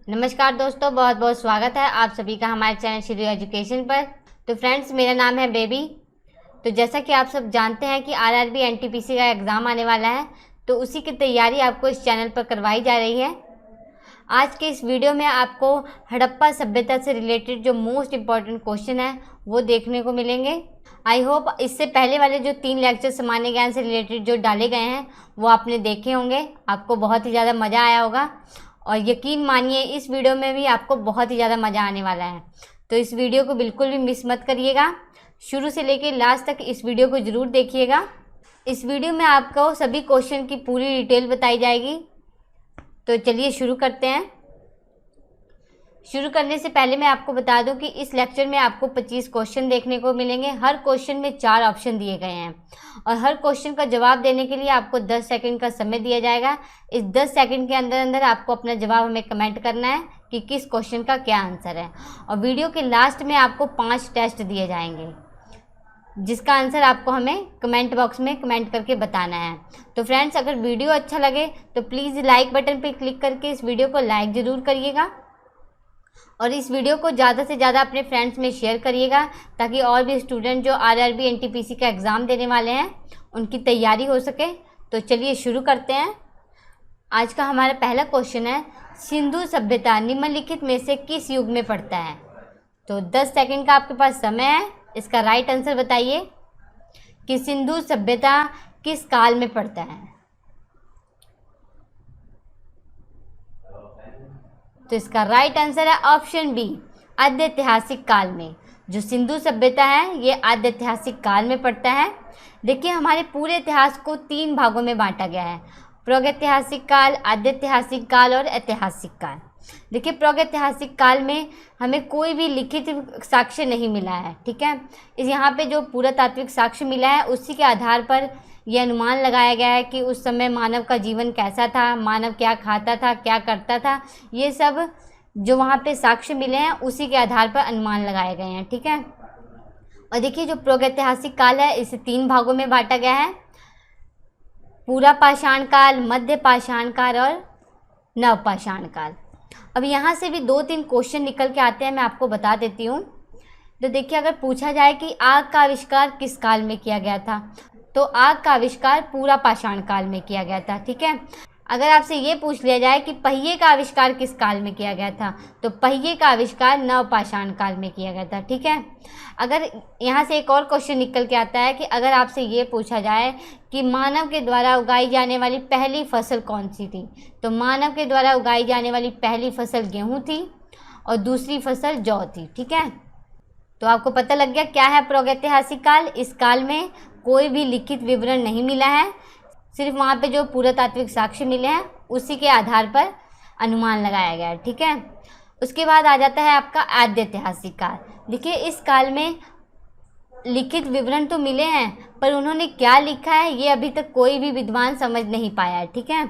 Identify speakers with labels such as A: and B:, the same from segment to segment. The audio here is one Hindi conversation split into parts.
A: नमस्कार दोस्तों, बहुत बहुत स्वागत है आप सभी का हमारे चैनल श्री एजुकेशन पर। तो फ्रेंड्स, मेरा नाम है बेबी। तो जैसा कि आप सब जानते हैं कि आरआरबी एनटीपीसी का एग्ज़ाम आने वाला है, तो उसी की तैयारी आपको इस चैनल पर करवाई जा रही है। आज के इस वीडियो में आपको हड़प्पा सभ्यता से रिलेटेड जो मोस्ट इम्पॉर्टेंट क्वेश्चन है वो देखने को मिलेंगे। आई होप इससे पहले वाले जो 3 लेक्चर सामान्य ज्ञान से रिलेटेड जो डाले गए हैं वो आपने देखे होंगे, आपको बहुत ही ज़्यादा मज़ा आया होगा। और यकीन मानिए इस वीडियो में भी आपको बहुत ही ज़्यादा मज़ा आने वाला है। तो इस वीडियो को बिल्कुल भी मिस मत करिएगा, शुरू से लेकर लास्ट तक इस वीडियो को ज़रूर देखिएगा। इस वीडियो में आपको सभी क्वेश्चन की पूरी डिटेल बताई जाएगी। तो चलिए शुरू करते हैं। शुरू करने से पहले मैं आपको बता दूं कि इस लेक्चर में आपको 25 क्वेश्चन देखने को मिलेंगे। हर क्वेश्चन में 4 ऑप्शन दिए गए हैं और हर क्वेश्चन का जवाब देने के लिए आपको 10 सेकंड का समय दिया जाएगा। इस 10 सेकंड के अंदर अंदर आपको अपना जवाब हमें कमेंट करना है कि किस क्वेश्चन का क्या आंसर है। और वीडियो के लास्ट में आपको 5 टेस्ट दिए जाएंगे जिसका आंसर आपको हमें कमेंट बॉक्स में कमेंट करके बताना है। तो फ्रेंड्स, अगर वीडियो अच्छा लगे तो प्लीज़ लाइक बटन पर क्लिक करके इस वीडियो को लाइक ज़रूर करिएगा और इस वीडियो को ज़्यादा से ज़्यादा अपने फ्रेंड्स में शेयर करिएगा ताकि और भी स्टूडेंट जो आरआरबी एनटीपीसी का एग्ज़ाम देने वाले हैं उनकी तैयारी हो सके। तो चलिए शुरू करते हैं। आज का हमारा पहला क्वेश्चन है, सिंधु सभ्यता निम्नलिखित में से किस युग में पड़ता है? तो 10 सेकंड का आपके पास समय है। इसका राइट आंसर बताइए कि सिंधु सभ्यता किस काल में पड़ता है। तो इसका राइट आंसर है ऑप्शन बी, आद्य ऐतिहासिक काल में। जो सिंधु सभ्यता है ये आद्य ऐतिहासिक काल में पड़ता है। देखिए, हमारे पूरे इतिहास को 3 भागों में बांटा गया है, प्रागैतिहासिक काल, आद्य ऐतिहासिक काल और ऐतिहासिक काल। देखिए, प्रागैतिहासिक काल में हमें कोई भी लिखित साक्ष्य नहीं मिला है, ठीक है। इस यहाँ पे जो पुरातात्विक साक्ष्य मिला है उसी के आधार पर यह अनुमान लगाया गया है कि उस समय मानव का जीवन कैसा था, मानव क्या खाता था, क्या करता था। ये सब जो वहाँ पे साक्ष्य मिले हैं उसी के आधार पर अनुमान लगाए गए हैं, ठीक है। और देखिए, जो प्रागैतिहासिक काल है इसे 3 भागों में बांटा गया है, पूरा पाषाण काल, मध्य पाषाण काल और नवपाषाण काल। अब यहाँ से भी 2-3 क्वेश्चन निकल के आते हैं, मैं आपको बता देती हूँ। तो देखिए, अगर पूछा जाए कि आग का आविष्कार किस काल में किया गया था, तो आग का आविष्कार पूरा पाषाण काल में किया गया था, ठीक है। अगर आपसे ये पूछ लिया जाए कि पहिए का आविष्कार किस काल में किया गया था, तो पहिए का आविष्कार नवपाषाण काल में किया गया था, ठीक है। अगर यहाँ से एक और क्वेश्चन निकल के आता है कि अगर आपसे ये पूछा जाए कि मानव के द्वारा उगाई जाने वाली पहली फसल कौन सी थी, तो मानव के द्वारा उगाई जाने वाली पहली फसल गेहूँ थी और दूसरी फसल जौ थी, ठीक है। तो आपको पता लग गया क्या है प्रागैतिहासिक काल। इस काल में कोई भी लिखित विवरण नहीं मिला है, सिर्फ वहाँ पे जो पुरातात्विक साक्ष्य मिले हैं उसी के आधार पर अनुमान लगाया गया है, ठीक है। उसके बाद आ जाता है आपका आद्य ऐतिहासिक काल। देखिए, इस काल में लिखित विवरण तो मिले हैं पर उन्होंने क्या लिखा है ये अभी तक कोई भी विद्वान समझ नहीं पाया है, ठीक है।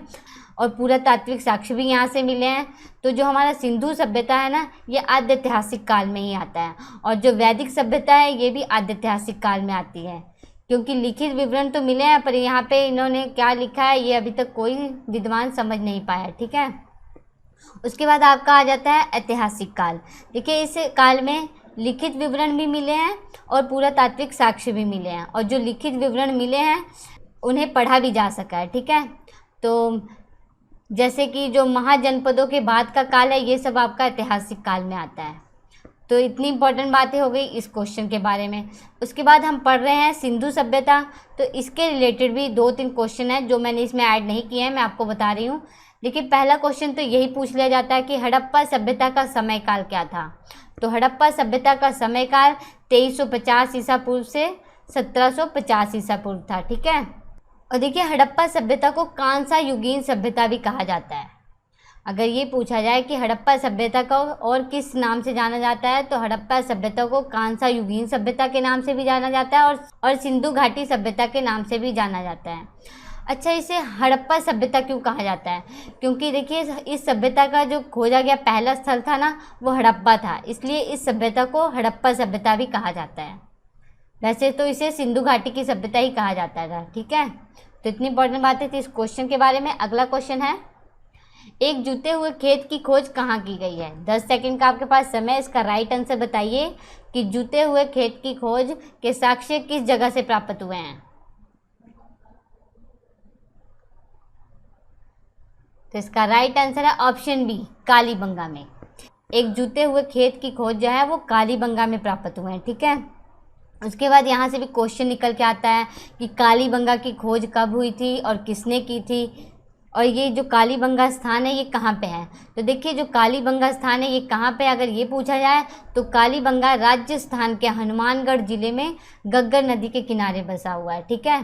A: और पुरातात्विक साक्ष्य भी यहाँ से मिले हैं। तो जो हमारा सिंधु सभ्यता है ना, ये आद्य ऐतिहासिक काल में ही आता है और जो वैदिक सभ्यता है ये भी आद्य ऐतिहासिक काल में आती है, क्योंकि लिखित विवरण तो मिले हैं पर यहाँ पे इन्होंने क्या लिखा है ये अभी तक कोई विद्वान समझ नहीं पाया, ठीक है। उसके बाद आपका आ जाता है ऐतिहासिक काल। देखिए, इस काल में लिखित विवरण भी मिले हैं और पुरातात्विक साक्ष्य भी मिले हैं और जो लिखित विवरण मिले हैं उन्हें पढ़ा भी जा सका है, ठीक है। तो जैसे कि जो महाजनपदों के बाद का काल है ये सब आपका ऐतिहासिक काल में आता है। तो इतनी इंपॉर्टेंट बातें हो गई इस क्वेश्चन के बारे में। उसके बाद हम पढ़ रहे हैं सिंधु सभ्यता। तो इसके रिलेटेड भी 2-3 क्वेश्चन हैं जो मैंने इसमें ऐड नहीं किए हैं, मैं आपको बता रही हूँ। देखिए, पहला क्वेश्चन तो यही पूछ लिया जाता है कि हड़प्पा सभ्यता का समय काल क्या था। तो हड़प्पा सभ्यता का समय काल 2350 ईसा पूर्व से 1750 ईसा पूर्व था, ठीक है। और देखिए, हड़प्पा सभ्यता को कांसा युगीन सभ्यता भी कहा जाता है। अगर ये पूछा जाए कि हड़प्पा सभ्यता को और किस नाम से जाना जाता है, तो हड़प्पा सभ्यता को कांसा युगीन सभ्यता के नाम से भी जाना जाता है और सिंधु घाटी सभ्यता के नाम से भी जाना जाता है। अच्छा, इसे हड़प्पा सभ्यता क्यों कहा जाता है? क्योंकि देखिए, इस सभ्यता का जो खोजा गया पहला स्थल था ना, वो हड़प्पा था, इसलिए इस सभ्यता को हड़प्पा सभ्यता भी कहा जाता है। वैसे तो इसे सिंधु घाटी की सभ्यता ही कहा जाता था, ठीक है। तो इतनी इंपॉर्टेंट बातें थी इस क्वेश्चन के बारे में। अगला क्वेश्चन है एक जूते हुए खेत की खोज कहाँ की गई है? 10 सेकंड का आपके पास समय। इसका राइट आंसर बताइए कि जूते हुए खेत की खोज के साक्ष्य किस जगह से प्राप्त हुए हैं? तो इसका राइट आंसर है ऑप्शन बी, कालीबंगा में। एक जूते हुए खेत की खोज जो है वो कालीबंगा में प्राप्त हुए हैं। ठीक है, उसके बाद यहाँ से भी क्वेश्चन निकल के आता है कि कालीबंगा की खोज कब हुई थी और किसने की थी, और ये जो कालीबंगा स्थान है ये कहाँ पे है? तो देखिए, जो कालीबंगा स्थान है ये कहाँ पे है, अगर ये पूछा जाए तो कालीबंगा राजस्थान के हनुमानगढ़ जिले में गग्गर नदी के किनारे बसा हुआ है। ठीक है,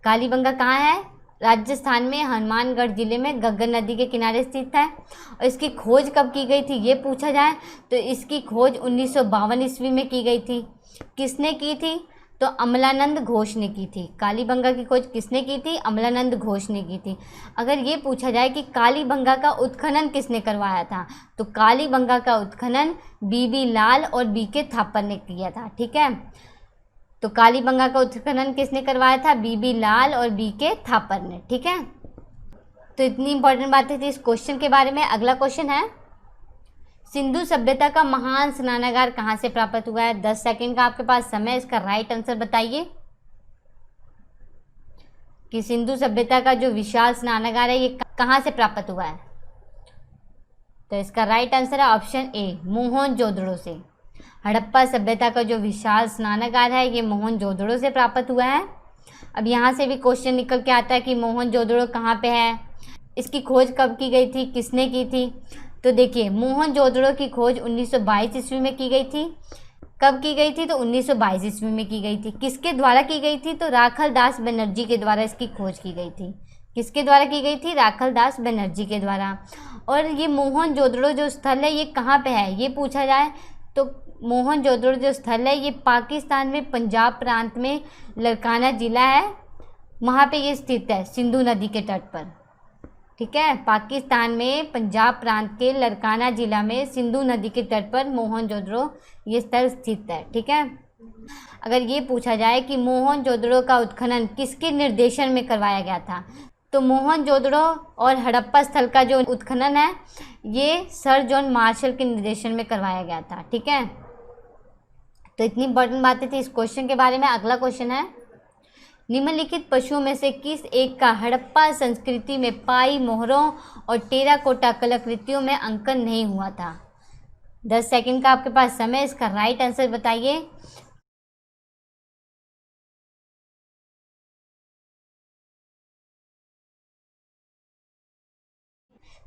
A: कालीबंगा कहाँ है? राजस्थान में हनुमानगढ़ जिले में गग्गर नदी के किनारे स्थित है। और इसकी खोज कब की गई थी ये पूछा जाए तो इसकी खोज 1952 ईस्वी में की गई थी। किसने की थी? तो अमलानंद घोष ने की थी। कालीबंगा की खोज किसने की थी? अमलानंद घोष ने की थी। अगर ये पूछा जाए कि कालीबंगा का उत्खनन किसने करवाया था, तो कालीबंगा का उत्खनन बीबी लाल और बीके थापर ने किया था। ठीक है, तो कालीबंगा का उत्खनन किसने करवाया था? बीबी लाल और बीके थापर ने। ठीक है, तो इतनी इंपॉर्टेंट बातें थी इस क्वेश्चन के बारे में। अगला क्वेश्चन है, सिंधु सभ्यता का महान स्नानागार कहाँ से प्राप्त हुआ है? 10 सेकंड का आपके पास समय। इसका राइट आंसर बताइए कि सिंधु सभ्यता का जो विशाल स्नानागार है ये कहाँ से प्राप्त हुआ है? तो इसका राइट आंसर है ऑप्शन ए, मोहनजोदड़ो से। हड़प्पा सभ्यता का जो विशाल स्नानागार है ये मोहनजोदड़ो से प्राप्त हुआ है। अब यहाँ से भी क्वेश्चन निकल के आता है कि मोहनजोदड़ो कहाँ पे है, इसकी खोज कब की गई थी, किसने की थी? तो देखिए, मोहनजोदड़ो की खोज 1922 ईस्वी में की गई थी। कब की गई थी? तो 1922 ईस्वी में की गई थी। किसके द्वारा की गई थी? तो राखल दास बनर्जी के द्वारा इसकी खोज की गई थी। किसके द्वारा की गई थी? राखल दास बनर्जी के द्वारा। और ये मोहनजोदड़ो जो स्थल है ये कहाँ पे है ये पूछा जाए तो मोहनजोदड़ो जो स्थल है ये पाकिस्तान में पंजाब प्रांत में लरकाना ज़िला है, वहाँ पे ये स्थित है सिंधु नदी के तट पर। ठीक है, पाकिस्तान में पंजाब प्रांत के लरकाना ज़िला में सिंधु नदी के तट पर मोहनजोदड़ो ये स्थल स्थित है। ठीक है, अगर ये पूछा जाए कि मोहनजोदड़ो का उत्खनन किसके निर्देशन में करवाया गया था, तो मोहनजोदड़ो और हड़प्पा स्थल का जो उत्खनन है ये सर जॉन मार्शल के निर्देशन में करवाया गया था। ठीक है, तो इतनी इंपॉर्टेंट बातें थी इस क्वेश्चन के बारे में। अगला क्वेश्चन है, निम्नलिखित पशुओं में से किस एक का हड़प्पा संस्कृति में पाई मोहरों और टेराकोटा कलाकृतियों में अंकन नहीं हुआ था? 10 सेकंड का आपके पास समय। इसका राइट आंसर बताइए।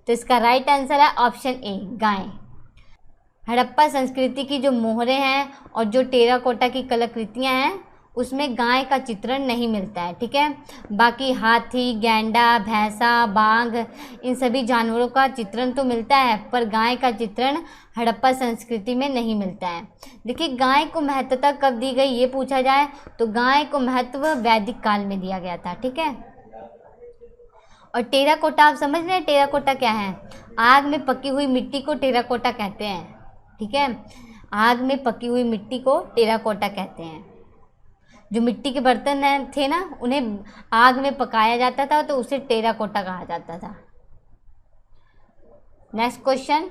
A: तो इसका राइट आंसर है ऑप्शन ए, गाय। हड़प्पा संस्कृति की जो मोहरें हैं और जो टेराकोटा की कलाकृतियां हैं उसमें गाय का चित्रण नहीं मिलता है। ठीक है, बाकी हाथी, गैंडा, भैंसा, बाघ इन सभी जानवरों का चित्रण तो मिलता है, पर गाय का चित्रण हड़प्पा संस्कृति में नहीं मिलता है। देखिए, गाय को महत्वता कब दी गई ये पूछा जाए तो गाय को महत्व वैदिक काल में दिया गया था। ठीक है, और टेराकोटा आप समझ रहे हैं टेराकोटा क्या है? आग में पकी हुई मिट्टी को टेराकोटा कहते हैं। ठीक है, आग में पकी हुई मिट्टी को टेराकोटा कहते हैं। जो मिट्टी के बर्तन थे ना उन्हें आग में पकाया जाता था तो उसे टेराकोटा कहा जाता था। नेक्स्ट क्वेश्चन,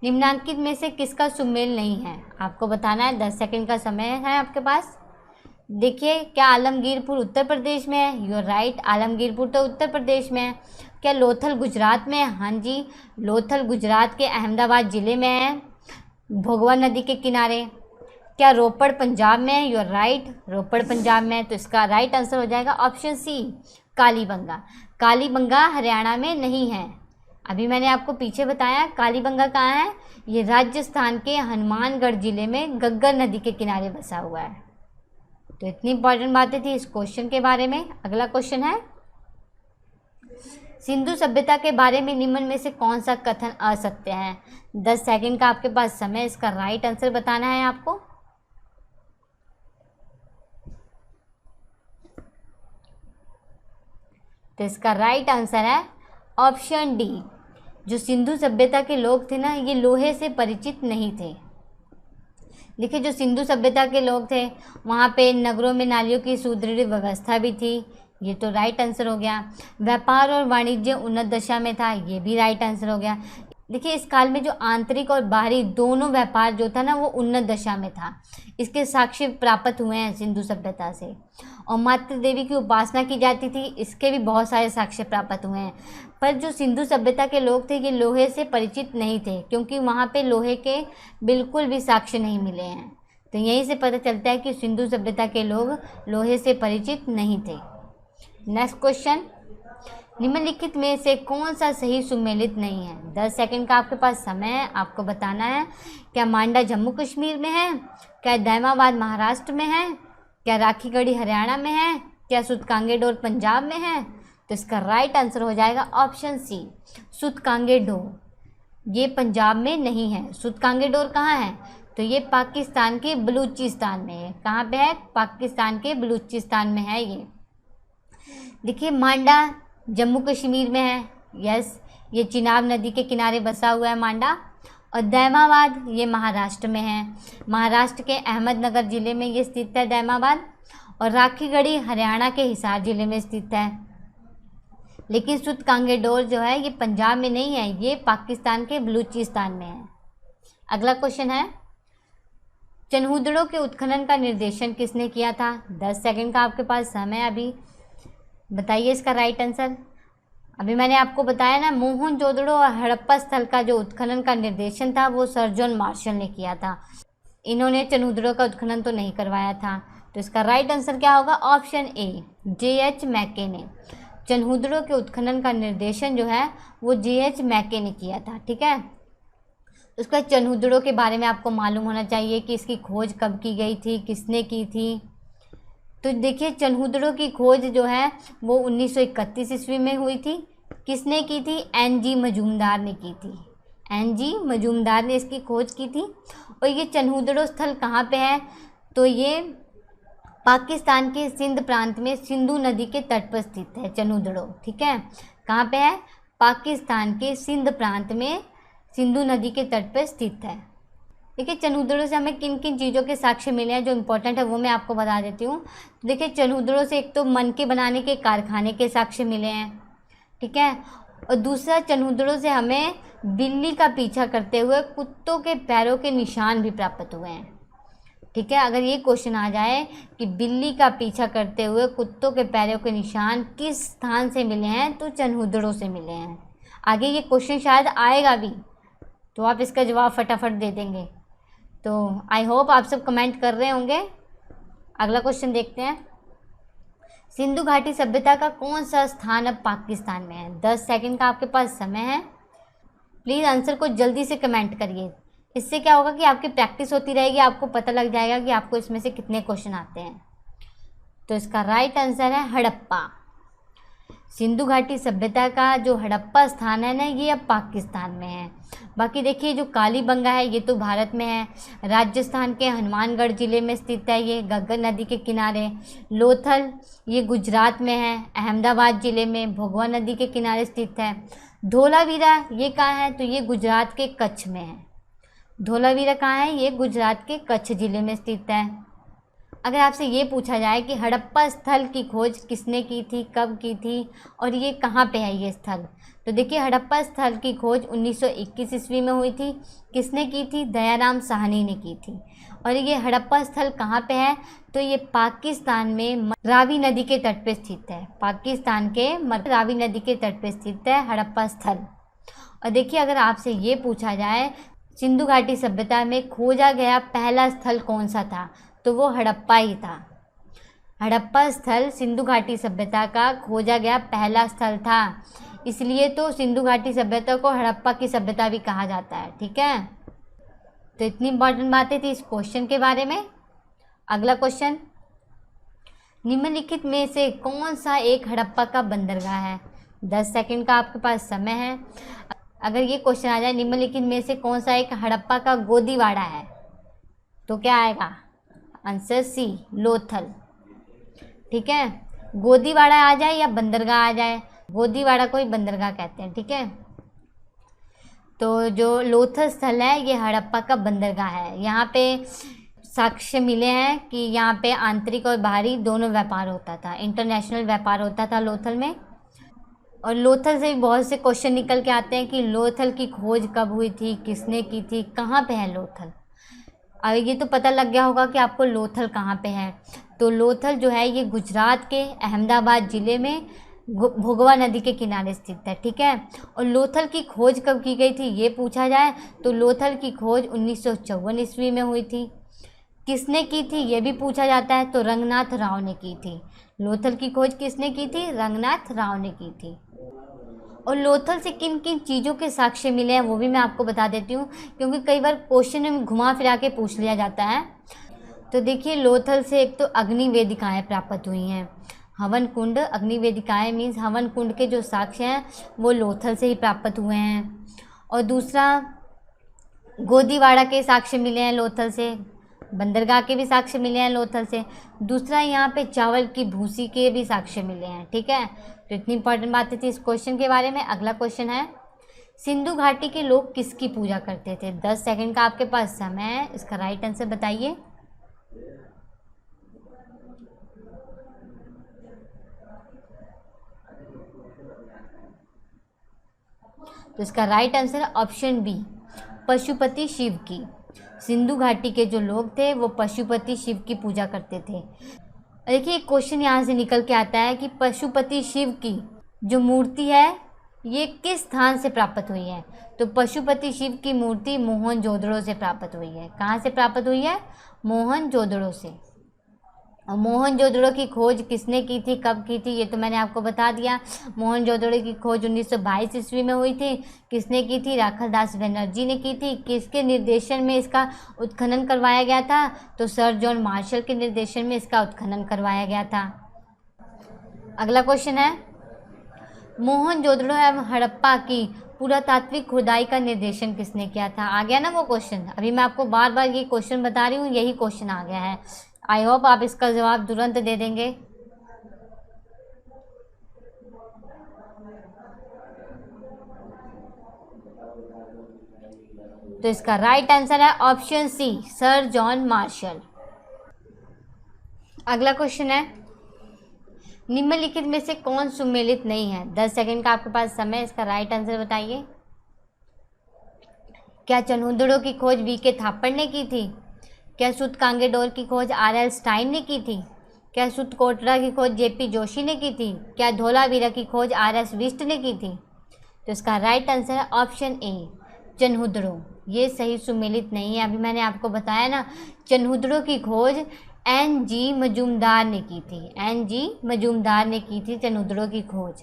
A: निम्नांकित में से किसका सुमेल नहीं है? आपको बताना है, 10 सेकंड का समय है आपके पास। देखिए, क्या आलमगीरपुर उत्तर प्रदेश में है? यू आर राइट, आलमगीरपुर तो उत्तर प्रदेश में है। क्या लोथल गुजरात में है? हाँ जी, लोथल गुजरात के अहमदाबाद ज़िले में है, भोगवा नदी के किनारे। क्या रोपड़ पंजाब में है? यू आर राइट, रोपड़ पंजाब में है। तो इसका राइट आंसर हो जाएगा ऑप्शन सी, कालीबंगा। कालीबंगा हरियाणा में नहीं है। अभी मैंने आपको पीछे बताया कालीबंगा कहाँ है, ये राजस्थान के हनुमानगढ़ जिले में गग्गर नदी के किनारे बसा हुआ है। तो इतनी इंपॉर्टेंट बातें थी इस क्वेश्चन के बारे में। अगला क्वेश्चन है, सिंधु सभ्यता के बारे में निम्न में से कौन सा कथन असत्य है? 10 सेकंड का आपके पास समय। इसका राइट आंसर बताना है आपको। तो इसका राइट आंसर है ऑप्शन डी, जो सिंधु सभ्यता के लोग थे ना ये लोहे से परिचित नहीं थे। देखिए, जो सिंधु सभ्यता के लोग थे वहाँ पे नगरों में नालियों की सुदृढ़ व्यवस्था भी थी। ये तो राइट आंसर हो गया। व्यापार और वाणिज्य उन्नत दशा में था, ये भी राइट आंसर हो गया। देखिए इस काल में जो आंतरिक और बाहरी दोनों व्यापार जो था ना वो उन्नत दशा में था। इसके साक्ष्य प्राप्त हुए हैं सिंधु सभ्यता से। और मातृ देवी की उपासना की जाती थी, इसके भी बहुत सारे साक्ष्य प्राप्त हुए हैं। पर जो सिंधु सभ्यता के लोग थे ये लोहे से परिचित नहीं थे, क्योंकि वहाँ पे लोहे के बिल्कुल भी साक्ष्य नहीं मिले हैं। तो यहीं से पता चलता है कि सिंधु सभ्यता के लोग लोहे से परिचित नहीं थे। नेक्स्ट क्वेश्चन, निम्नलिखित में से कौन सा सही सुमेलित नहीं है? 10 सेकंड का आपके पास समय है, आपको बताना है। क्या मांडा जम्मू कश्मीर में है? क्या दैमाबाद महाराष्ट्र में है? क्या राखीगढ़ी हरियाणा में है? क्या सूतकांगेडोर पंजाब में है? तो इसका राइट आंसर हो जाएगा ऑप्शन सी, सूतकांगेडोर। ये पंजाब में नहीं है। सूतकांगेडोर कहाँ है? तो ये पाकिस्तान के बलूचिस्तान में है। कहाँ पे है? पाकिस्तान के बलूचिस्तान में है ये। देखिए मांडा जम्मू कश्मीर में है, यस, ये चिनाब नदी के किनारे बसा हुआ है मांडा। और दैमाबाद ये महाराष्ट्र में है, महाराष्ट्र के अहमदनगर ज़िले में ये स्थित है दैमाबाद। और राखीगढ़ी हरियाणा के हिसार ज़िले में स्थित है। लेकिन सूतकांगेडोर जो है ये पंजाब में नहीं है, ये पाकिस्तान के बलूचिस्तान में है। अगला क्वेश्चन है, चनहूदड़ों के उत्खनन का निर्देशन किसने किया था? 10 सेकंड का आपके पास समय, अभी बताइए इसका राइट आंसर। अभी मैंने आपको बताया ना, मोहनजोदड़ो और हड़प्पा स्थल का जो उत्खनन का निर्देशन था वो सर जॉन मार्शल ने किया था। इन्होंने चनहूदड़ों का उत्खनन तो नहीं करवाया था। तो इसका राइट आंसर क्या होगा? Option A, J.H. मैके ने। चनहूदड़ों के उत्खनन का निर्देशन जो है वो J.H. मैके ने किया था। ठीक है, उसका चनहूदड़ों के बारे में आपको मालूम होना चाहिए कि इसकी खोज कब की गई थी, किसने की थी। तो देखिए चनहूदड़ों की खोज जो है वो 1931 ईस्वी में हुई थी। किसने की थी? N.G. मजूमदार ने की थी। N.G. मजूमदार ने इसकी खोज की थी। और ये चनहूदड़ों स्थल कहाँ पे है? तो ये पाकिस्तान के सिंध प्रांत में सिंधु नदी के तट पर स्थित है चनहूदड़ों। ठीक है, कहाँ पे है? पाकिस्तान के सिंध प्रांत में सिंधु नदी के तट पर स्थित है। देखिए चनहूदड़ों से हमें किन किन चीज़ों के साक्ष्य मिले हैं जो इम्पोर्टेंट है वो मैं आपको बता देती हूँ। देखिए चनहूदड़ों से एक तो मनके बनाने के कारखाने के साक्ष्य मिले हैं। ठीक है, और दूसरा चनहूदड़ों से हमें बिल्ली का पीछा करते हुए कुत्तों के पैरों के निशान भी प्राप्त हुए हैं। ठीक है, अगर ये क्वेश्चन आ जाए कि बिल्ली का पीछा करते हुए कुत्तों के पैरों के निशान किस स्थान से मिले हैं, तो चनहूदड़ों से मिले हैं। आगे ये क्वेश्चन शायद आएगा भी, तो आप इसका जवाब फटाफट दे देंगे। तो आई होप आप सब कमेंट कर रहे होंगे। अगला क्वेश्चन देखते हैं, सिंधु घाटी सभ्यता का कौन सा स्थान अब पाकिस्तान में है? 10 सेकंड का आपके पास समय है। प्लीज़ आंसर को जल्दी से कमेंट करिए। इससे क्या होगा कि आपकी प्रैक्टिस होती रहेगी, आपको पता लग जाएगा कि आपको इसमें से कितने क्वेश्चन आते हैं। तो इसका राइट आंसर है हड़प्पा। सिंधु घाटी सभ्यता का जो हड़प्पा स्थान है ना, ये अब पाकिस्तान में है। बाकी देखिए जो कालीबंगा है ये तो भारत में है, राजस्थान के हनुमानगढ़ ज़िले में स्थित है, ये गग्गर नदी के किनारे। लोथल ये गुजरात में है, अहमदाबाद ज़िले में भोगवा नदी के किनारे स्थित है। धोलावीरा ये कहाँ है? तो ये गुजरात के कच्छ में है। धोलावीरा कहाँ है? ये गुजरात के कच्छ ज़िले में स्थित है। अगर आपसे ये पूछा जाए कि हड़प्पा स्थल की खोज किसने की थी, कब की थी और ये कहाँ पे है ये स्थल, तो देखिए हड़प्पा स्थल की खोज 1921 ईस्वी में हुई थी। किसने की थी? दयाराम साहनी ने की थी। और ये हड़प्पा स्थल कहाँ पे है? तो ये पाकिस्तान में रावी नदी के तट पे स्थित है। पाकिस्तान के रावी नदी के तट पे स्थित है हड़प्पा स्थल। और देखिए अगर आपसे ये पूछा जाए सिंधु घाटी सभ्यता में खोजा गया पहला स्थल कौन सा था, तो वो हड़प्पा ही था। हड़प्पा स्थल सिंधु घाटी सभ्यता का खोजा गया पहला स्थल था, इसलिए तो सिंधु घाटी सभ्यता को हड़प्पा की सभ्यता भी कहा जाता है। ठीक है, तो इतनी इंपॉर्टेंट बातें थी इस क्वेश्चन के बारे में। अगला क्वेश्चन, निम्नलिखित में से कौन सा एक हड़प्पा का बंदरगाह है? 10 सेकंड का आपके पास समय है। अगर ये क्वेश्चन आ जाए निम्नलिखित में से कौन सा एक हड़प्पा का गोदीवाड़ा है, तो क्या आएगा? Answer C, Lothal. ठीक है, गोदीवाड़ा आ जाए या बंदरगाह आ जाए, गोदीवाड़ा को ही बंदरगाह कहते हैं। ठीक है, तो जो लोथल स्थल है ये हड़प्पा का बंदरगाह है। यहाँ पे साक्ष्य मिले हैं कि यहाँ पे आंतरिक और बाहरी दोनों व्यापार होता था, इंटरनेशनल व्यापार होता था लोथल में। और लोथल से भी बहुत से क्वेश्चन निकल के आते हैं कि लोथल की खोज कब हुई थी, किसने की थी, कहाँ पे है लोथल। अब ये तो पता लग गया होगा कि आपको लोथल कहाँ पे है। तो लोथल जो है ये गुजरात के अहमदाबाद ज़िले में भोगवा नदी के किनारे स्थित है, ठीक है। और लोथल की खोज कब की गई थी ये पूछा जाए तो लोथल की खोज 1954 ईस्वी में हुई थी। किसने की थी ये भी पूछा जाता है, तो रंगनाथ राव ने की थी। लोथल की खोज किसने की थी? रंगनाथ राव ने की थी। और लोथल से किन किन चीज़ों के साक्ष्य मिले हैं वो भी मैं आपको बता देती हूँ, क्योंकि कई बार क्वेश्चन में घुमा फिरा के पूछ लिया जाता है। तो देखिए, लोथल से एक तो अग्नि वेदिकाएँ प्राप्त हुई हैं। हवन कुंड, अग्नि वेदिकाएँ मीन्स हवन कुंड के जो साक्ष्य हैं वो लोथल से ही प्राप्त हुए हैं। और दूसरा, गोदीवाड़ा के साक्ष्य मिले हैं लोथल से, बंदरगाह के भी साक्ष्य मिले हैं लोथल से। दूसरा, यहाँ पे चावल की भूसी के भी साक्ष्य मिले हैं, ठीक है। तो इतनी इंपॉर्टेंट बातें थी इस क्वेश्चन के बारे में। अगला क्वेश्चन है, सिंधु घाटी के लोग किसकी पूजा करते थे? 10 सेकंड का आपके पास समय है, इसका राइट आंसर बताइए। तो इसका राइट आंसर है ऑप्शन बी, पशुपति शिव की। सिंधु घाटी के जो लोग थे वो पशुपति शिव की पूजा करते थे। देखिए, एक क्वेश्चन यहाँ से निकल के आता है कि पशुपति शिव की जो मूर्ति है ये किस स्थान से प्राप्त हुई है? तो पशुपति शिव की मूर्ति मोहनजोदड़ो से प्राप्त हुई है। कहाँ से प्राप्त हुई है? मोहनजोदड़ो से। और मोहनजोदड़ो की खोज किसने की थी, कब की थी, ये तो मैंने आपको बता दिया। मोहनजोदड़ो की खोज 1922 ईस्वी में हुई थी। किसने की थी? राखालदास बनर्जी ने की थी। किसके निर्देशन में इसका उत्खनन करवाया गया था? तो सर जॉन मार्शल के निर्देशन में इसका उत्खनन करवाया गया था। अगला क्वेश्चन है, मोहनजोदड़ो एवं हड़प्पा की पुरातात्विक खुदाई का निर्देशन किसने किया था? आ गया ना वो क्वेश्चन। अभी मैं आपको बार बार ये क्वेश्चन बता रही हूँ, यही क्वेश्चन आ गया है। आई होप आप इसका जवाब तुरंत दे देंगे। तो इसका राइट आंसर है option C, sir John Marshall. अगला क्वेश्चन है, निम्नलिखित में से कौन सुमेलित नहीं है? 10 सेकंड का आपके पास समय, इसका राइट आंसर बताइए। क्या चनहुदड़ो की खोज वी.के. थापड़ ने की थी? क्या सूतकांगेडोर की खोज आर.एल. स्टाइन ने की थी? क्या सूतकोटरा की खोज जे.पी. जोशी ने की थी? क्या धोलावीरा की खोज आर.एस. बिष्ट ने की थी? तो इसका राइट आंसर है ऑप्शन ए, चनहुदड़ो। ये सही सुमेलित नहीं है। अभी मैंने आपको बताया ना, चनहुदड़ो की खोज एन.जी. मजूमदार ने की थी। एन.जी. मजूमदार ने की थी चनहुदड़ो की खोज।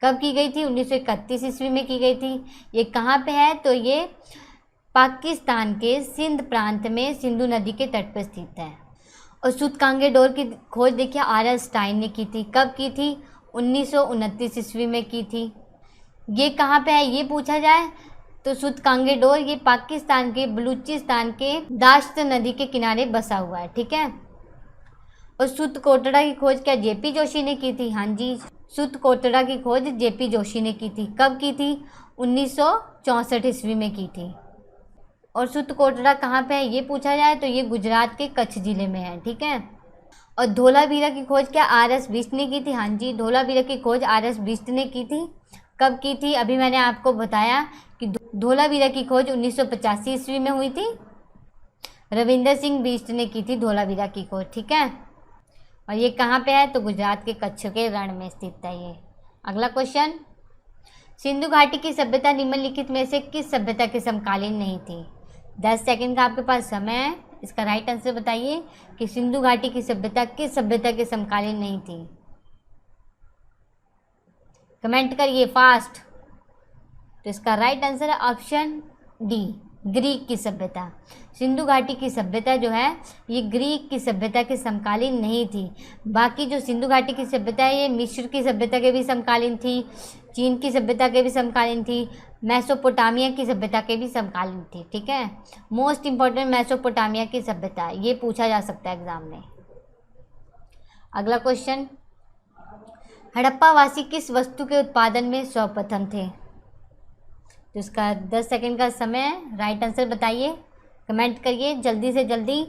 A: कब की गई थी? 1931 ईस्वी में की गई थी। ये कहाँ पे है? तो ये पाकिस्तान के सिंध प्रांत में सिंधु नदी के तट पर स्थित है। और सूतकांगेडोर की खोज देखिए आर.एल. स्टाइन ने की थी। कब की थी? 1929 ईस्वी में की थी। ये कहाँ पे है ये पूछा जाए तो सूतकांगेडोर ये पाकिस्तान के बलूचिस्तान के दाश्त नदी के किनारे बसा हुआ है, ठीक है। और सूतकोटड़ा की खोज क्या जे.पी. जोशी ने की थी? हाँ जी, सूतकोटड़ा की खोज जे.पी. जोशी ने की थी। कब की थी? 1964 ईस्वी में की थी। और सूतकोटड़ा कहाँ पे है ये पूछा जाए तो ये गुजरात के कच्छ जिले में है, ठीक है। और धोलावीरा की खोज क्या आर.एस. बिष्ट ने की थी? हाँ जी, धोलावीरा की खोज आर.एस. बिष्ट ने की थी। कब की थी? अभी मैंने आपको बताया कि धोलावीरा की खोज 1985 ईस्वी में हुई थी। रविंदर सिंह बिष्ट ने की थी धोलावीरा की खोज, ठीक है। और ये कहाँ पे है? तो गुजरात के कच्छ के रण में स्थित है ये। अगला क्वेश्चन, सिंधु घाटी की सभ्यता निम्नलिखित में से किस सभ्यता के समकालीन नहीं थी? 10 सेकंड का आपके पास समय है, इसका राइट आंसर बताइए कि सिंधु घाटी की सभ्यता किस सभ्यता के समकालीन नहीं थी। कमेंट करिए फास्ट। तो इसका राइट आंसर है ऑप्शन डी, ग्रीक की सभ्यता। सिंधु घाटी की सभ्यता जो है ये ग्रीक की सभ्यता के समकालीन नहीं थी। बाकी जो सिंधु घाटी की सभ्यता है ये मिस्र की सभ्यता के भी समकालीन थी, चीन की सभ्यता के भी समकालीन थी, मेसोपोटामिया की सभ्यता के भी समकालीन थी, ठीक है। मोस्ट इम्पॉर्टेंट मेसोपोटामिया की सभ्यता, ये पूछा जा सकता है एग्जाम में। अगला क्वेश्चन, हड़प्पा वासी किस वस्तु के उत्पादन में सर्वप्रथम थे? तो इसका 10 सेकंड का समय है, राइट आंसर बताइए, कमेंट करिए जल्दी से जल्दी।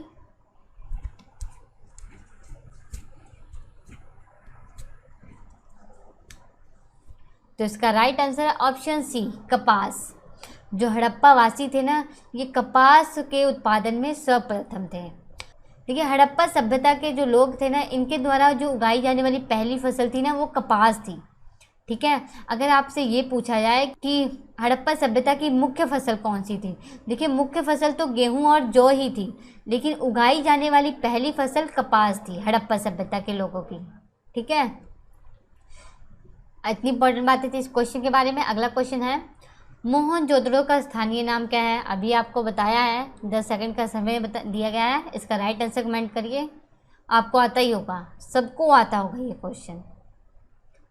A: तो इसका राइट आंसर है ऑप्शन सी, कपास। जो हड़प्पा वासी थे ना, ये कपास के उत्पादन में सर्वप्रथम थे। देखिए, हड़प्पा सभ्यता के जो लोग थे ना, इनके द्वारा जो उगाई जाने वाली पहली फसल थी ना, वो कपास थी। ठीक है, अगर आपसे ये पूछा जाए कि हड़प्पा सभ्यता की मुख्य फसल कौन सी थी, देखिए मुख्य फसल तो गेहूं और जौ ही थी, लेकिन उगाई जाने वाली पहली फसल कपास थी हड़प्पा सभ्यता के लोगों की। ठीक है, इतनी इंपॉर्टेंट बातें थी इस क्वेश्चन के बारे में। अगला क्वेश्चन है, मोहनजोदड़ो का स्थानीय नाम क्या है? अभी आपको बताया है, 10 सेकंड का समय दिया गया है। इसका राइट आंसर कमेंट करिए। आपको आता ही होगा, सबको आता होगा ये क्वेश्चन,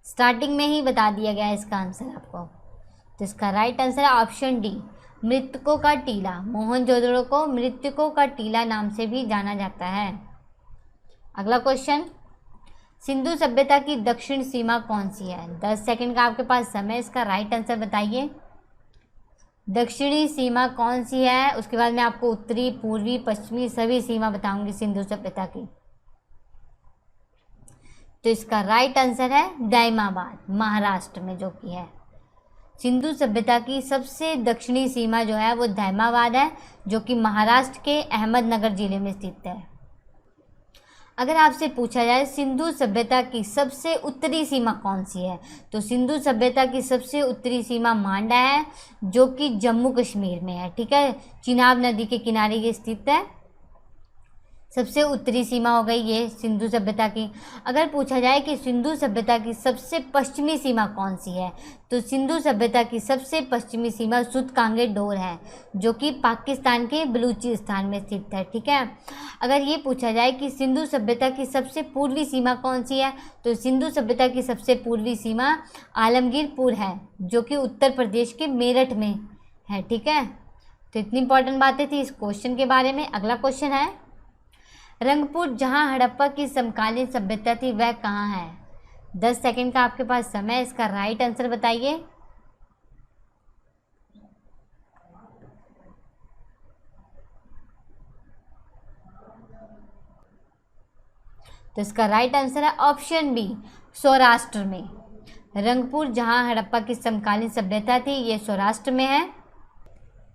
A: स्टार्टिंग में ही बता दिया गया है इसका आंसर आपको। तो इसका राइट आंसर है ऑप्शन डी, मृतकों का टीला। मोहनजोदड़ो को मृतकों का टीला नाम से भी जाना जाता है। अगला क्वेश्चन, सिंधु सभ्यता की दक्षिण सीमा कौन सी है? 10 सेकंड का आपके पास समय, इसका राइट आंसर बताइए। दक्षिणी सीमा कौन सी है? उसके बाद मैं आपको उत्तरी, पूर्वी, पश्चिमी सभी सीमा बताऊंगी सिंधु सभ्यता की। तो इसका राइट आंसर है दायमाबाद, महाराष्ट्र में जो कि है। सिंधु सभ्यता की सबसे दक्षिणी सीमा जो है वो दायमाबाद है, जो कि महाराष्ट्र के अहमदनगर जिले में स्थित है। अगर आपसे पूछा जाए सिंधु सभ्यता की सबसे उत्तरी सीमा कौन सी है, तो सिंधु सभ्यता की सबसे उत्तरी सीमा मांडा है, जो कि जम्मू कश्मीर में है। ठीक है, चिनाब नदी के किनारे ये स्थित है। सबसे उत्तरी सीमा हो गई ये सिंधु सभ्यता की। अगर पूछा जाए कि सिंधु सभ्यता की सबसे पश्चिमी सीमा कौन सी है, तो सिंधु सभ्यता की सबसे पश्चिमी सीमा सुतकांगे डोर है, जो कि पाकिस्तान के बलूचिस्तान में स्थित है। ठीक है, अगर ये पूछा जाए कि सिंधु सभ्यता की सबसे पूर्वी सीमा कौन सी है, तो सिंधु सभ्यता की सबसे पूर्वी सीमा आलमगीरपुर है, जो कि उत्तर प्रदेश के मेरठ में है। ठीक है, तो इतनी इंपॉर्टेंट बातें थी इस क्वेश्चन के बारे में। अगला क्वेश्चन है, रंगपुर जहां हड़प्पा की समकालीन सभ्यता थी वह कहाँ है? 10 सेकंड का आपके पास समय, इसका राइट आंसर बताइए। तो इसका राइट आंसर है ऑप्शन बी, सौराष्ट्र में। रंगपुर जहां हड़प्पा की समकालीन सभ्यता थी ये सौराष्ट्र में है।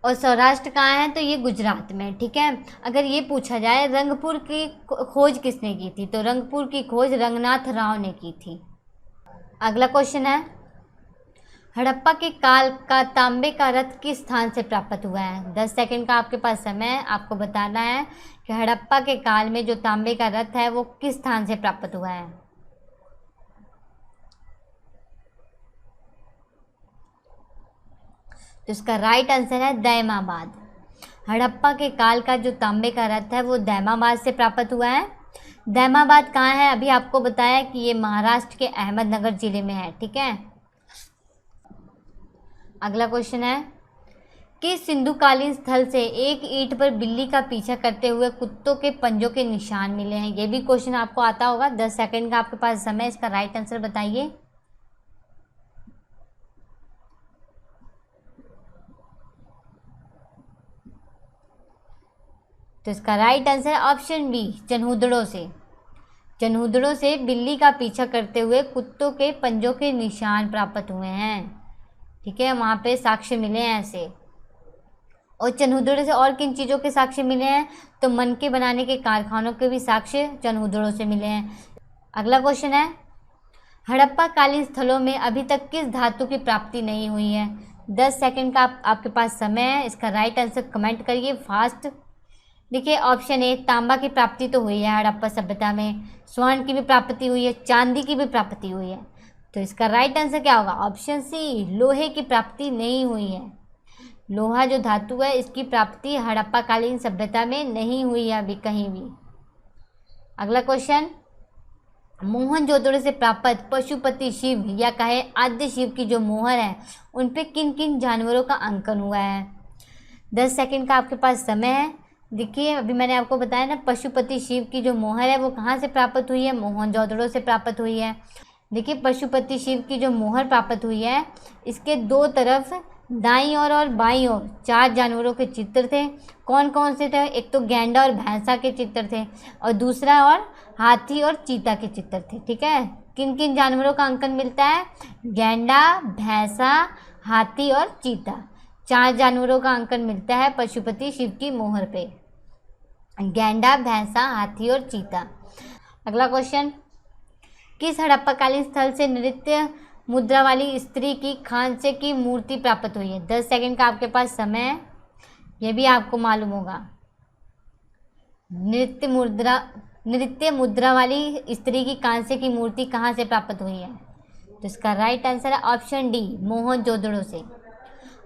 A: और सौराष्ट्र कहाँ है? तो ये गुजरात में। ठीक है, अगर ये पूछा जाए रंगपुर की खोज किसने की थी, तो रंगपुर की खोज रंगनाथ राव ने की थी। अगला क्वेश्चन है, हड़प्पा के काल का तांबे का रथ किस स्थान से प्राप्त हुआ है? 10 सेकंड का आपके पास समय है, आपको बताना है कि हड़प्पा के काल में जो तांबे का रथ है वो किस स्थान से प्राप्त हुआ है। तो इसका राइट आंसर है दायमाबाद। हड़प्पा के काल का जो तांबे का रथ है वो दायमाबाद से प्राप्त हुआ है। दायमाबाद कहाँ है? अभी आपको बताया कि ये महाराष्ट्र के अहमदनगर जिले में है। ठीक है, अगला क्वेश्चन है, किस सिंधुकालीन स्थल से एक ईंट पर बिल्ली का पीछा करते हुए कुत्तों के पंजों के निशान मिले हैं? ये भी क्वेश्चन आपको आता होगा। 10 सेकंड का आपके पास समय, इसका राइट आंसर बताइए। तो इसका राइट आंसर है ऑप्शन बी, चनहुदड़ों से। चनहुदड़ों से बिल्ली का पीछा करते हुए कुत्तों के पंजों के निशान प्राप्त हुए हैं। ठीक है, वहाँ पे साक्ष्य मिले हैं ऐसे। और चनहुदड़ों से और किन चीज़ों के साक्ष्य मिले हैं? तो मनके बनाने के कारखानों के भी साक्ष्य चनहुदड़ों से मिले हैं। अगला क्वेश्चन है, हड़प्पा कालीन स्थलों में अभी तक किस धातु की प्राप्ति नहीं हुई है? 10 सेकंड का आपके पास समय है, इसका राइट आंसर कमेंट करिए फास्ट। देखिए, ऑप्शन ए, तांबा की प्राप्ति तो हुई है हड़प्पा सभ्यता में, स्वर्ण की भी प्राप्ति हुई है, चांदी की भी प्राप्ति हुई है। तो इसका राइट आंसर क्या होगा? ऑप्शन सी, लोहे की प्राप्ति नहीं हुई है। लोहा जो धातु है इसकी प्राप्ति हड़प्पा कालीन सभ्यता में नहीं हुई है अभी कहीं भी। अगला क्वेश्चन, मोहनजोदड़ो से प्राप्त पशुपति शिव या कहे आद्य शिव की जो मोहर है उन पे किन किन जानवरों का अंकन हुआ है? 10 सेकंड का आपके पास समय है। देखिए, अभी मैंने आपको बताया ना, पशुपति शिव की जो मोहर है वो कहाँ से प्राप्त हुई है? मोहनजोदड़ो से प्राप्त हुई है। देखिए, पशुपति शिव की जो मोहर प्राप्त हुई है इसके दो तरफ दाईं ओर और बाईं ओर 4 जानवरों के चित्र थे। कौन कौन से थे? एक तो गैंडा और भैंसा के चित्र थे, और दूसरा और हाथी और चीता के चित्र थे। ठीक है, किन किन जानवरों का अंकन मिलता है? गैंडा, भैंसा, हाथी और चीता। 4 जानवरों का अंकन मिलता है पशुपति शिव की मोहर पे। गैंडा, भैंसा, हाथी और चीता। अगला क्वेश्चन, किस हड़प्पाकालीन स्थल से नृत्य मुद्रा वाली स्त्री की खांचे की मूर्ति प्राप्त हुई है? 10 सेकंड का आपके पास समय है, यह भी आपको मालूम होगा। नृत्य मुद्रा वाली स्त्री की कांसे की मूर्ति कहाँ से प्राप्त हुई है? तो इसका राइट आंसर है ऑप्शन डी, मोहनजोदड़ो से।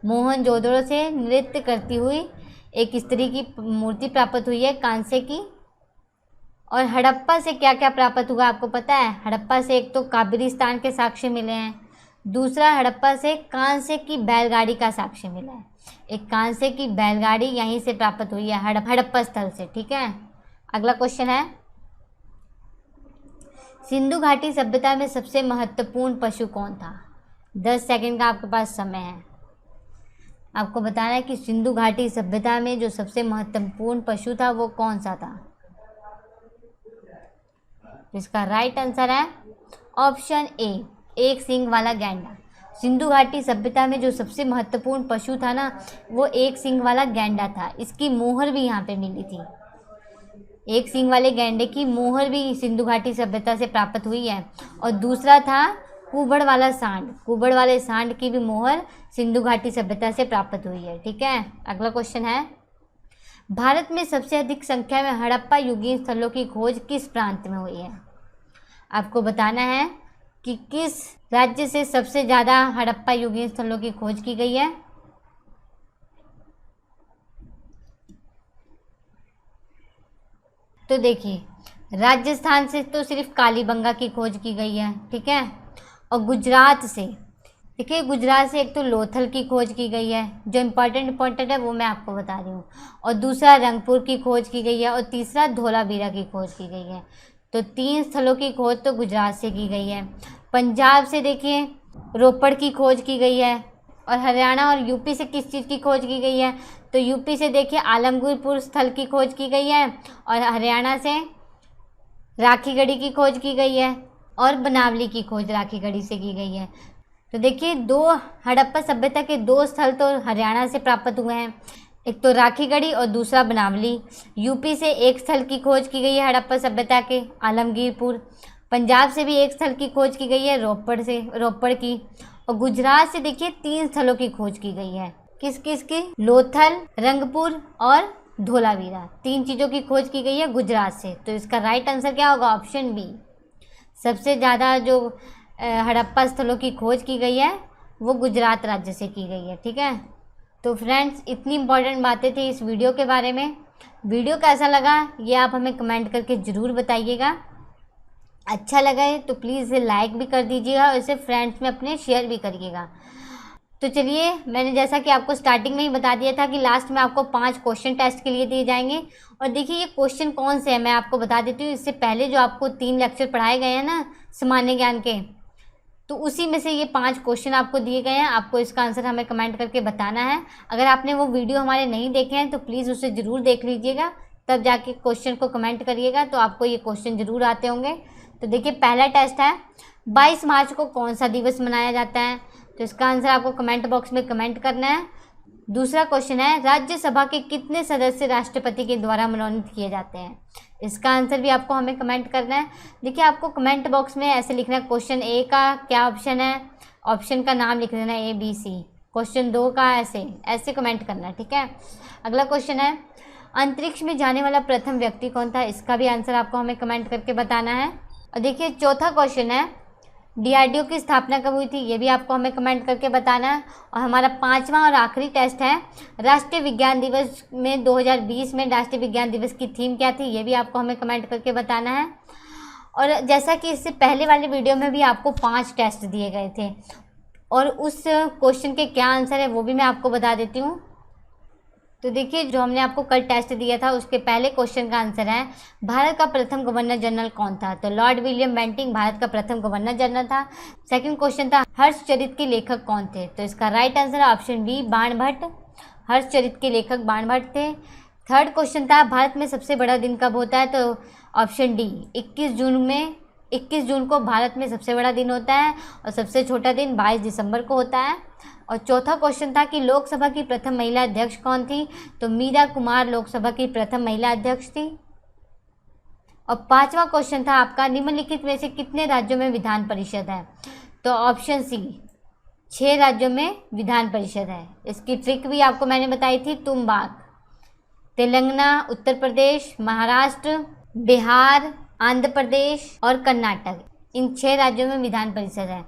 A: मोहनजोदड़ो से नृत्य करती हुई एक स्त्री की मूर्ति प्राप्त हुई है कांसे की। और हड़प्पा से क्या क्या प्राप्त हुआ आपको पता है? हड़प्पा से एक तो काबरिस्तान के साक्ष्य मिले हैं, दूसरा हड़प्पा से कांसे की बैलगाड़ी का साक्ष्य मिला है। एक कांसे की बैलगाड़ी यहीं से प्राप्त हुई है हड़प्पा स्थल से, ठीक है। अगला क्वेश्चन है, सिंधु घाटी सभ्यता में सबसे महत्वपूर्ण पशु कौन था? 10 सेकंड का आपके पास समय है, आपको बताना है कि सिंधु घाटी सभ्यता में जो सबसे महत्वपूर्ण पशु था वो कौन सा था। इसका राइट आंसर है ऑप्शन ए, एक सींग वाला गैंडा। सिंधु घाटी सभ्यता में जो सबसे महत्वपूर्ण पशु था ना, वो एक सींग वाला गैंडा था। इसकी मोहर भी यहाँ पे मिली थी। एक सींग वाले गैंडे की मोहर भी सिंधु घाटी सभ्यता से प्राप्त हुई है। और दूसरा था कुबड़ वाला सांड। कुबड़ वाले सांड की भी मोहर सिंधु घाटी सभ्यता से प्राप्त हुई है, ठीक है। अगला क्वेश्चन है, भारत में सबसे अधिक संख्या में हड़प्पा युगीन स्थलों की खोज किस प्रांत में हुई है? आपको बताना है कि किस राज्य से सबसे ज़्यादा हड़प्पा युगीन स्थलों की खोज की गई है। तो देखिए, राजस्थान से तो सिर्फ कालीबंगा की खोज की गई है, ठीक है। और गुजरात से, देखिए गुजरात से एक तो लोथल की खोज की गई है, जो इम्पोर्टेंट है वो मैं आपको बता रही हूँ। और दूसरा रंगपुर की खोज की गई है और तीसरा धोलावीरा की खोज की गई है। तो 3 स्थलों की खोज तो गुजरात से की गई है। पंजाब से देखिए रोपड़ की खोज की गई है। और हरियाणा और यूपी से किस चीज़ की खोज की गई है? तो यूपी से देखिए आलमगीरपुर स्थल की खोज की गई है और हरियाणा से राखीगढ़ी की खोज की गई है और बनावली की खोज राखीगढ़ी से की गई है। तो देखिए, 2 हड़प्पा सभ्यता के 2 स्थल तो हरियाणा से प्राप्त हुए हैं, एक तो राखीगढ़ी और दूसरा बनावली। यूपी से एक स्थल की खोज की गई है हड़प्पा सभ्यता के, आलमगीरपुर। पंजाब से भी एक स्थल की खोज की गई है, रोपड़ की। और गुजरात से देखिए 3 स्थलों की खोज की गई है। किस किस की? लोथल, रंगपुर और धोलावीरा। 3 चीज़ों की खोज की गई है गुजरात से। तो इसका राइट आंसर क्या होगा? Option B. सबसे ज़्यादा जो हड़प्पा स्थलों की खोज की गई है वो गुजरात राज्य से की गई है, ठीक है। तो फ्रेंड्स, इतनी इंपॉर्टेंट बातें थी इस वीडियो के बारे में। वीडियो कैसा लगा ये आप हमें कमेंट करके ज़रूर बताइएगा। अच्छा लगा है तो प्लीज़ इसे लाइक भी कर दीजिएगा और इसे फ्रेंड्स में अपने शेयर भी करिएगा। तो चलिए, मैंने जैसा कि आपको स्टार्टिंग में ही बता दिया था कि लास्ट में आपको 5 क्वेश्चन टेस्ट के लिए दिए जाएंगे। और देखिए ये क्वेश्चन कौन से हैं मैं आपको बता देती हूँ। इससे पहले जो आपको 3 लेक्चर पढ़ाए गए हैं ना सामान्य ज्ञान के, तो उसी में से ये 5 क्वेश्चन आपको दिए गए हैं। आपको इसका आंसर हमें कमेंट करके बताना है। अगर आपने वो वीडियो हमारे नहीं देखे हैं तो प्लीज़ उसे ज़रूर देख लीजिएगा, तब जाके क्वेश्चन को कमेंट करिएगा तो आपको ये क्वेश्चन ज़रूर आते होंगे। तो देखिए, पहला टेस्ट है, 22 मार्च को कौन सा दिवस मनाया जाता है? तो इसका आंसर आपको कमेंट बॉक्स में कमेंट करना है। दूसरा क्वेश्चन है, राज्यसभा के कितने सदस्य राष्ट्रपति के द्वारा मनोनीत किए जाते हैं? इसका आंसर भी आपको हमें कमेंट करना है। देखिए, आपको कमेंट बॉक्स में ऐसे लिखना है, क्वेश्चन ए का क्या ऑप्शन है, ऑप्शन का नाम लिख देना है ABC। क्वेश्चन 2 का ऐसे कमेंट करना है, ठीक है। अगला क्वेश्चन है, अंतरिक्ष में जाने वाला प्रथम व्यक्ति कौन था? इसका भी आंसर आपको हमें कमेंट करके बताना है। और देखिए, चौथा क्वेश्चन है, DRDO की स्थापना कब हुई थी? ये भी आपको हमें कमेंट करके बताना है। और हमारा 5वां और आखिरी टेस्ट है, राष्ट्रीय विज्ञान दिवस में 2020 में राष्ट्रीय विज्ञान दिवस की थीम क्या थी? ये भी आपको हमें कमेंट करके बताना है। और जैसा कि इससे पहले वाले वीडियो में भी आपको 5 टेस्ट दिए गए थे और उस क्वेश्चन के क्या आंसर है वो भी मैं आपको बता देती हूँ। तो देखिए, जो हमने आपको कल टेस्ट दिया था उसके पहले क्वेश्चन का आंसर है, भारत का प्रथम गवर्नर जनरल कौन था? तो लॉर्ड विलियम बेंटिंक भारत का प्रथम गवर्नर जनरल था। सेकंड क्वेश्चन था, हर्षचरित के लेखक कौन थे? तो इसका राइट आंसर है ऑप्शन बी, बाणभट्ट। हर्षचरित के लेखक बाणभट्ट थे। थर्ड क्वेश्चन था, भारत में सबसे बड़ा दिन कब होता है? तो ऑप्शन डी, 21 जून में 21 जून को भारत में सबसे बड़ा दिन होता है और सबसे छोटा दिन 22 दिसंबर को होता है। और चौथा क्वेश्चन था कि लोकसभा की प्रथम महिला अध्यक्ष कौन थी, तो मीरा कुमार लोकसभा की प्रथम महिला अध्यक्ष थी। और पांचवा क्वेश्चन था आपका, निम्नलिखित में से कितने राज्यों में विधान परिषद है, तो ऑप्शन सी 6 राज्यों में विधान परिषद है। इसकी ट्रिक भी आपको मैंने बताई थी, तुम बाग। तेलंगाना, उत्तर प्रदेश, महाराष्ट्र, बिहार, आंध्र प्रदेश और कर्नाटक, इन 6 राज्यों में विधान परिषद है।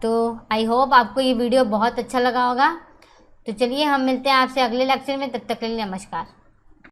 A: तो आई होप आपको ये वीडियो बहुत अच्छा लगा होगा। तो चलिए हम मिलते हैं आपसे अगले लेक्चर में, तब तक के लिए नमस्कार।